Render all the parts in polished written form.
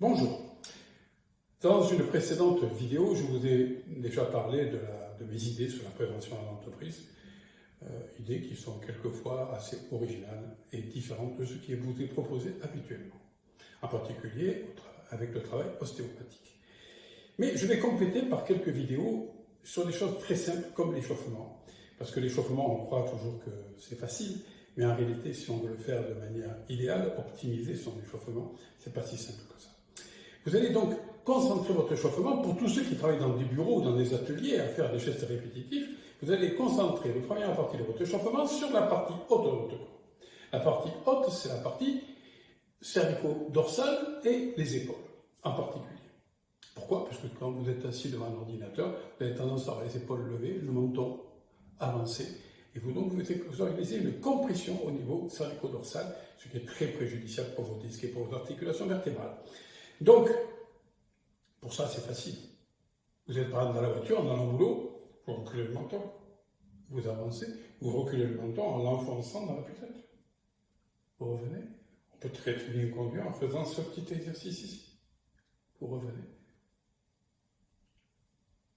Bonjour. Dans une précédente vidéo, je vous ai déjà parlé de mes idées sur la prévention en entreprise, idées qui sont quelquefois assez originales et différentes de ce qui vous est proposé habituellement, en particulier avec le travail ostéopathique. Mais je vais compléter par quelques vidéos sur des choses très simples comme l'échauffement, parce que l'échauffement, on croit toujours que c'est facile, mais en réalité, si on veut le faire de manière idéale, optimiser son échauffement, c'est pas si simple que ça. Vous allez donc concentrer votre échauffement pour tous ceux qui travaillent dans des bureaux ou dans des ateliers à faire des gestes répétitifs. Vous allez concentrer la première partie de votre échauffement sur la partie haute de votre corps. La partie haute, c'est la partie cervico-dorsale et les épaules en particulier. Pourquoi? Parce que quand vous êtes assis devant un ordinateur, vous avez tendance à avoir les épaules levées, le menton avancé. Et vous organisez une compression au niveau cervico-dorsal, ce qui est très préjudiciable pour vos disques et pour vos articulations vertébrales. Donc, pour ça, c'est facile. Vous êtes par exemple dans la voiture, en allant au boulot, vous reculez le menton, vous avancez, vous reculez le menton en l'enfonçant dans la pucette. Vous revenez. On peut très très bien conduire en faisant ce petit exercice ici. Vous revenez.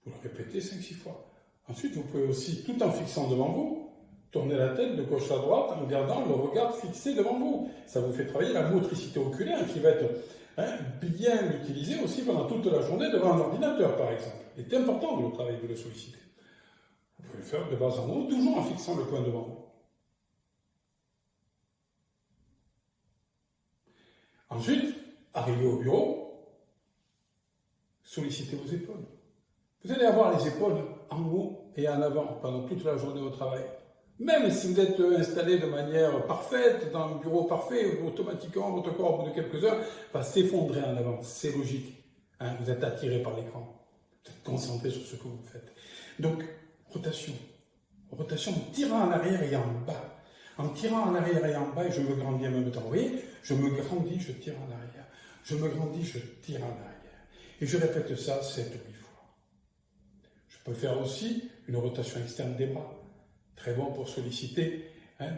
Vous le répétez 5-6 fois. Ensuite, vous pouvez aussi, tout en fixant devant vous, tourner la tête de gauche à droite en gardant le regard fixé devant vous. Ça vous fait travailler la motricité oculaire qui va être bien utilisée aussi pendant toute la journée devant un ordinateur, par exemple. Il est important de le travailler, de le solliciter. Vous pouvez le faire de bas en haut, toujours en fixant le point devant vous. Ensuite, arrivez au bureau, sollicitez vos épaules. Vous allez avoir les épaules en haut et en avant pendant toute la journée au travail. Même si vous êtes installé de manière parfaite, dans un bureau parfait, automatiquement, votre corps, au bout de quelques heures, va s'effondrer en avant. C'est logique. Vous êtes attiré par l'écran. Vous êtes concentré sur ce que vous faites. Donc, rotation. Rotation en tirant en arrière et en bas. En tirant en arrière et en bas, et je me grandis en même temps. Vous voyez, je me grandis, je tire en arrière. Je me grandis, je tire en arrière. Et je répète ça 7 ou 8 fois. Je peux faire aussi une rotation externe des bras. Très bon pour solliciter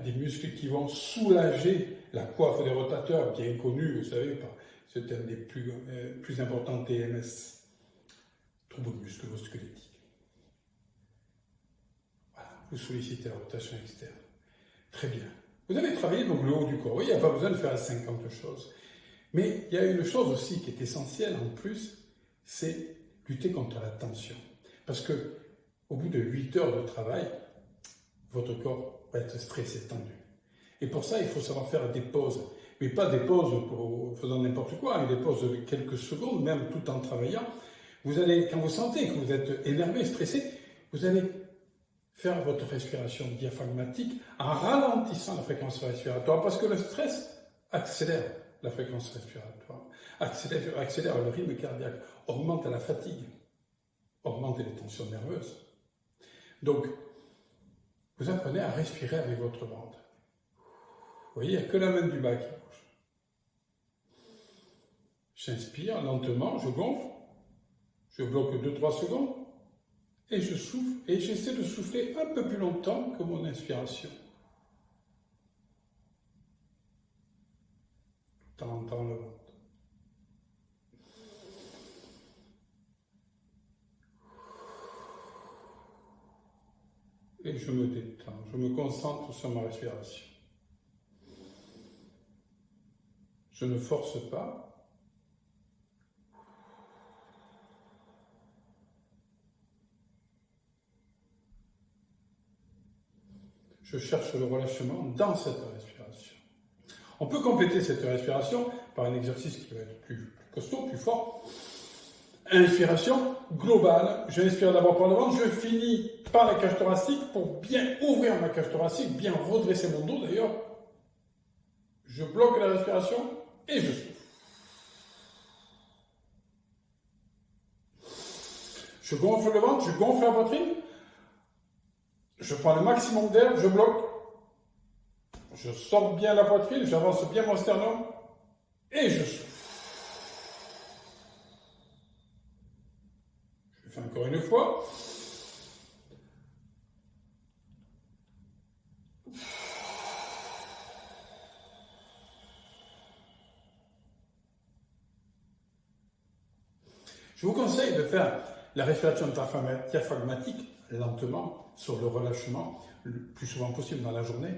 des muscles qui vont soulager la coiffe des rotateurs, bien connue, vous savez, c'est un des plus importants TMS, troubles musculo-squelettiques. Voilà, vous sollicitez la rotation externe. Très bien. Vous avez travaillé donc le haut du corps. Oui, il n'y a pas besoin de faire 50 choses. Mais il y a une chose aussi qui est essentielle en plus, c'est lutter contre la tension. Parce que au bout de 8 heures de travail, votre corps va être stressé, tendu. Et pour ça, il faut savoir faire des pauses. Mais pas des pauses en faisant n'importe quoi, mais des pauses de quelques secondes, même tout en travaillant. Vous allez, quand vous sentez que vous êtes énervé, stressé, vous allez faire votre respiration diaphragmatique en ralentissant la fréquence respiratoire, parce que le stress accélère la fréquence respiratoire, accélère le rythme cardiaque, augmente la fatigue, augmente les tensions nerveuses. Donc, vous apprenez à respirer avec votre ventre. Vous voyez, il n'y a que la main du bas qui bouge. J'inspire lentement, je gonfle, je bloque 2-3 secondes, et je souffle, et j'essaie de souffler un peu plus longtemps que mon inspiration. Tout en entendant le ventre. Et je me détends, je me concentre sur ma respiration. Je ne force pas. Je cherche le relâchement dans cette respiration. On peut compléter cette respiration par un exercice qui va être plus costaud, plus fort. Inspiration globale. J'inspire d'abord par le ventre, je finis par la cage thoracique pour bien ouvrir ma cage thoracique, bien redresser mon dos d'ailleurs. Je bloque la respiration et je souffle. Je gonfle le ventre, je gonfle la poitrine. Je prends le maximum d'air, je bloque. Je sors bien la poitrine, j'avance bien mon sternum et je souffle. Je fais encore une fois. Je vous conseille de faire la respiration diaphragmatique lentement, sur le relâchement, le plus souvent possible dans la journée.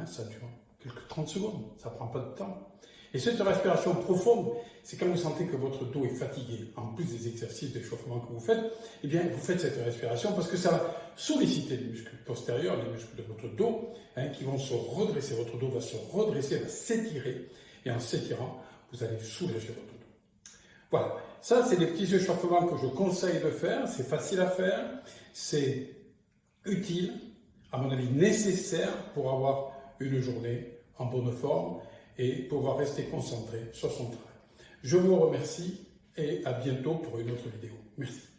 Ça dure quelques 30 secondes, ça ne prend pas de temps. Et cette respiration profonde, c'est quand vous sentez que votre dos est fatigué, en plus des exercices d'échauffement que vous faites, eh bien vous faites cette respiration parce que ça va solliciter les muscles postérieurs, les muscles de votre dos, qui vont se redresser. Votre dos va se redresser, va s'étirer, et en s'étirant, vous allez soulager votre dos. Voilà, ça c'est des petits échauffements que je conseille de faire, c'est facile à faire, c'est utile, à mon avis nécessaire pour avoir une journée en bonne forme et pouvoir rester concentré sur son travail. Je vous remercie et à bientôt pour une autre vidéo. Merci.